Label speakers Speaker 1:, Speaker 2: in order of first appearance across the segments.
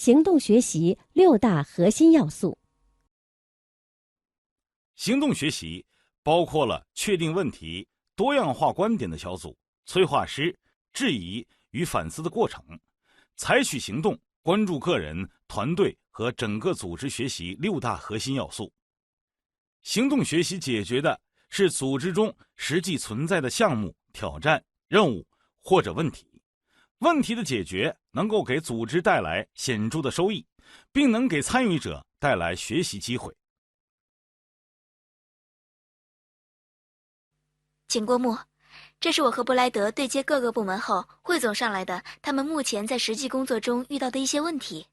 Speaker 1: 行动学习6大核心要素。
Speaker 2: 行动学习包括了确定问题、多样化观点的小组、催化师、质疑与反思的过程、采取行动、关注个人、团队和整个组织学习6大核心要素。行动学习解决的是组织中实际存在的项目、挑战、任务或者问题。问题的解决能够给组织带来显著的收益，并能给参与者带来学习机会。
Speaker 3: 请过目，这是我和布莱德对接各个部门后汇总上来的他们目前在实际工作中遇到的一些问题。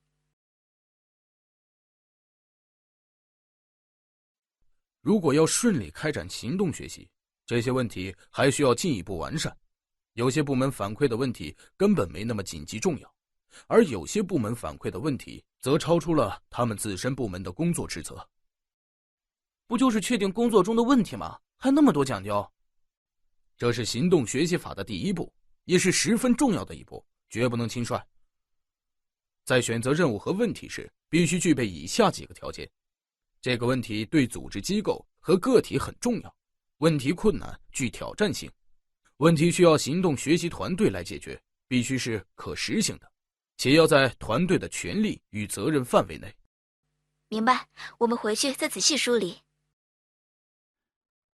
Speaker 4: 如果要顺利开展行动学习，这些问题还需要进一步完善。有些部门反馈的问题根本没那么紧急重要，而有些部门反馈的问题则超出了他们自身部门的工作职责。
Speaker 5: 不就是确定工作中的问题吗？还那么多讲究？
Speaker 4: 这是行动学习法的第一步，也是十分重要的一步，绝不能轻率。在选择任务和问题时，必须具备以下几个条件：这个问题对组织机构和个体很重要，问题困难具挑战性，问题需要行动学习团队来解决，必须是可实行的，且要在团队的权利与责任范围内。
Speaker 3: 明白，我们回去再仔细梳理。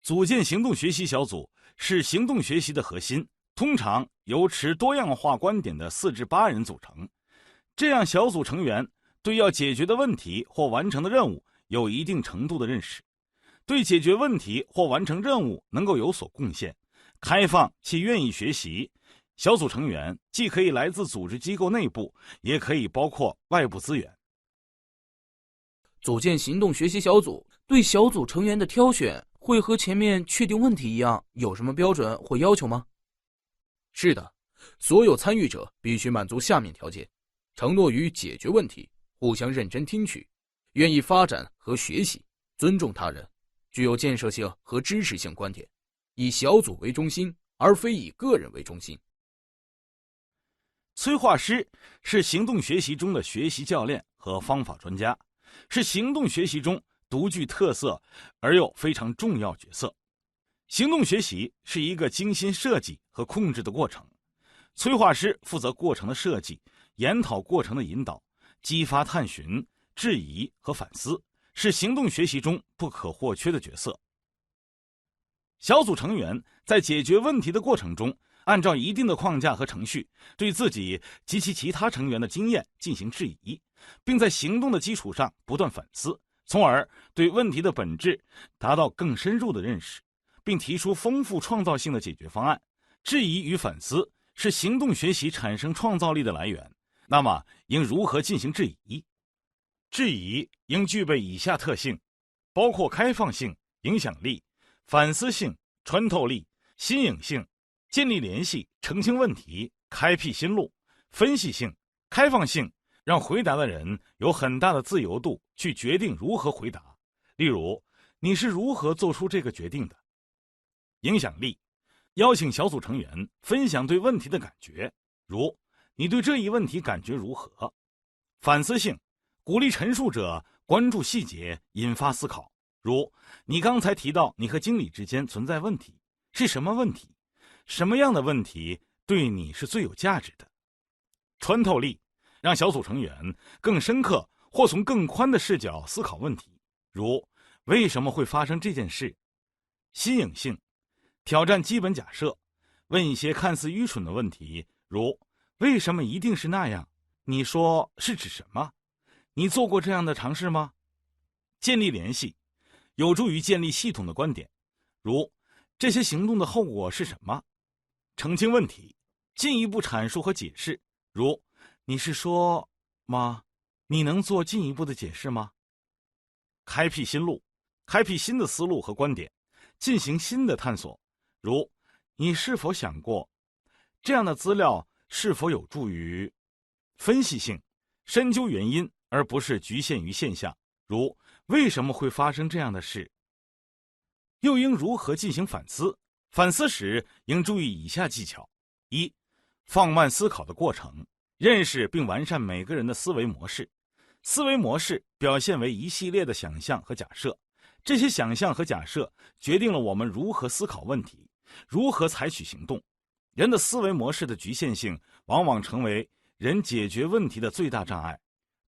Speaker 2: 组建行动学习小组是行动学习的核心，通常由持多样化观点的4至8人组成。这样小组成员对要解决的问题或完成的任务有一定程度的认识，对解决问题或完成任务能够有所贡献，开放且愿意学习。小组成员既可以来自组织机构内部，也可以包括外部资源。
Speaker 5: 组建行动学习小组，对小组成员的挑选会和前面确定问题一样，有什么标准或要求吗？
Speaker 4: 是的，所有参与者必须满足下面条件：承诺于解决问题，互相认真听取，愿意发展和学习，尊重他人，具有建设性和支持性观点，以小组为中心，而非以个人为中心。
Speaker 2: 催化师是行动学习中的学习教练和方法专家，是行动学习中独具特色而又非常重要角色。行动学习是一个精心设计和控制的过程，催化师负责过程的设计，研讨过程的引导，激发探寻、质疑和反思，是行动学习中不可或缺的角色。小组成员在解决问题的过程中，按照一定的框架和程序，对自己及其他成员的经验进行质疑，并在行动的基础上不断反思，从而对问题的本质达到更深入的认识，并提出丰富创造性的解决方案。质疑与反思是行动学习产生创造力的来源。那么，应如何进行质疑？质疑应具备以下特性，包括开放性、影响力、反思性、穿透力、新颖性、建立联系、澄清问题、开辟新路、分析性。开放性让回答的人有很大的自由度去决定如何回答，例如，你是如何做出这个决定的？影响力，邀请小组成员分享对问题的感觉，如你对这一问题感觉如何？反思性，鼓励陈述者关注细节，引发思考，如你刚才提到你和经理之间存在问题，是什么问题？什么样的问题对你是最有价值的？穿透力，让小组成员更深刻或从更宽的视角思考问题，如为什么会发生这件事？新颖性，挑战基本假设，问一些看似愚蠢的问题，如为什么一定是那样？你说是指什么？你做过这样的尝试吗？建立联系，有助于建立系统的观点，如这些行动的后果是什么？澄清问题，进一步阐述和解释，如你是说吗？你能做进一步的解释吗？开辟新路，开辟新的思路和观点，进行新的探索，如你是否想过这样的资料是否有助于？分析性，深究原因而不是局限于现象，如为什么会发生这样的事？又应如何进行反思？反思时应注意以下技巧：一、放慢思考的过程，认识并完善每个人的思维模式。思维模式表现为一系列的想象和假设，这些想象和假设决定了我们如何思考问题，如何采取行动。人的思维模式的局限性往往成为人解决问题的最大障碍。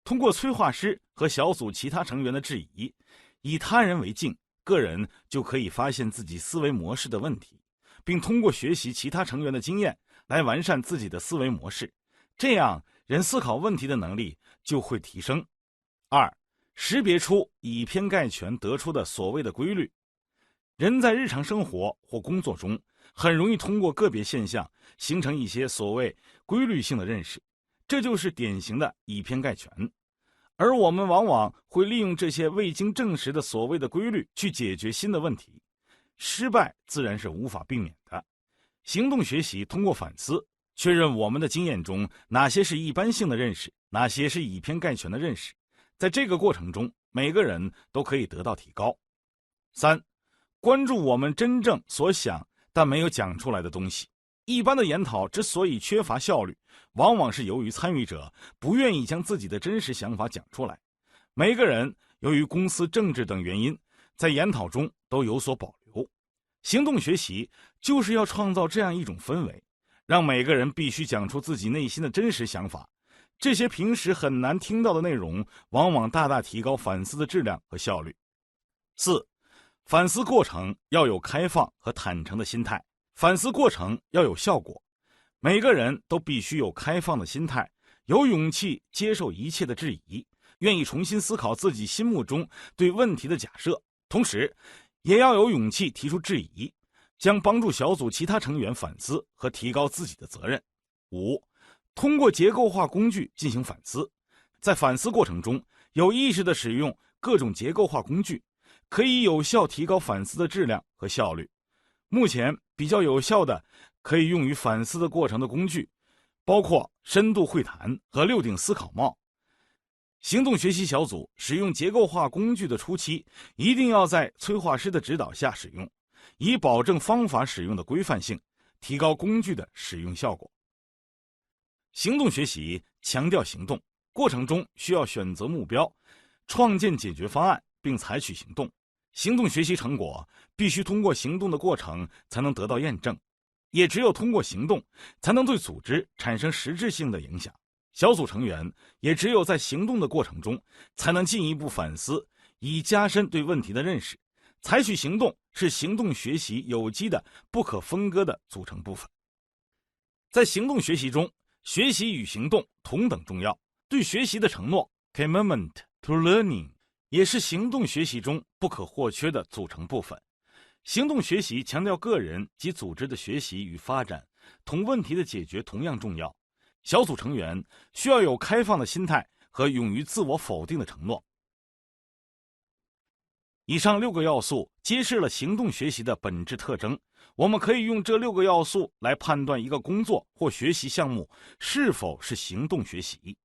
Speaker 2: 通过催化师和小组其他成员的质疑，以他人为镜，个人就可以发现自己思维模式的问题，并通过学习其他成员的经验来完善自己的思维模式，这样人思考问题的能力就会提升。2. 识别出以偏概全得出的所谓的规律。人在日常生活或工作中很容易通过个别现象形成一些所谓规律性的认识，这就是典型的以偏概全。而我们往往会利用这些未经证实的所谓的规律去解决新的问题，失败自然是无法避免的。行动学习通过反思，确认我们的经验中哪些是一般性的认识，哪些是以偏概全的认识。在这个过程中，每个人都可以得到提高。3. 关注我们真正所想但没有讲出来的东西。一般的研讨之所以缺乏效率，往往是由于参与者不愿意将自己的真实想法讲出来。每个人由于公司政治等原因，在研讨中都有所保留。行动学习就是要创造这样一种氛围，让每个人必须讲出自己内心的真实想法。这些平时很难听到的内容，往往大大提高反思的质量和效率。4. 反思过程要有开放和坦诚的心态。反思过程要有效果，每个人都必须有开放的心态，有勇气接受一切的质疑，愿意重新思考自己心目中对问题的假设，同时也要有勇气提出质疑，将帮助小组其他成员反思和提高自己的责任。5. 通过结构化工具进行反思，在反思过程中有意识地使用各种结构化工具，可以有效提高反思的质量和效率。目前比较有效的可以用于反思的过程的工具，包括深度会谈和6顶思考帽。行动学习小组使用结构化工具的初期，一定要在催化师的指导下使用，以保证方法使用的规范性，提高工具的使用效果。行动学习强调行动，过程中需要选择目标，创建解决方案，并采取行动。行动学习成果必须通过行动的过程才能得到验证，也只有通过行动才能对组织产生实质性的影响。小组成员也只有在行动的过程中才能进一步反思，以加深对问题的认识。采取行动是行动学习有机的不可分割的组成部分。在行动学习中，学习与行动同等重要。对学习的承诺 commitment to learning 也是行动学习中不可或缺的组成部分。行动学习强调个人及组织的学习与发展，同问题的解决同样重要。小组成员需要有开放的心态和勇于自我否定的承诺。以上6个要素揭示了行动学习的本质特征。我们可以用这6个要素来判断一个工作或学习项目是否是行动学习。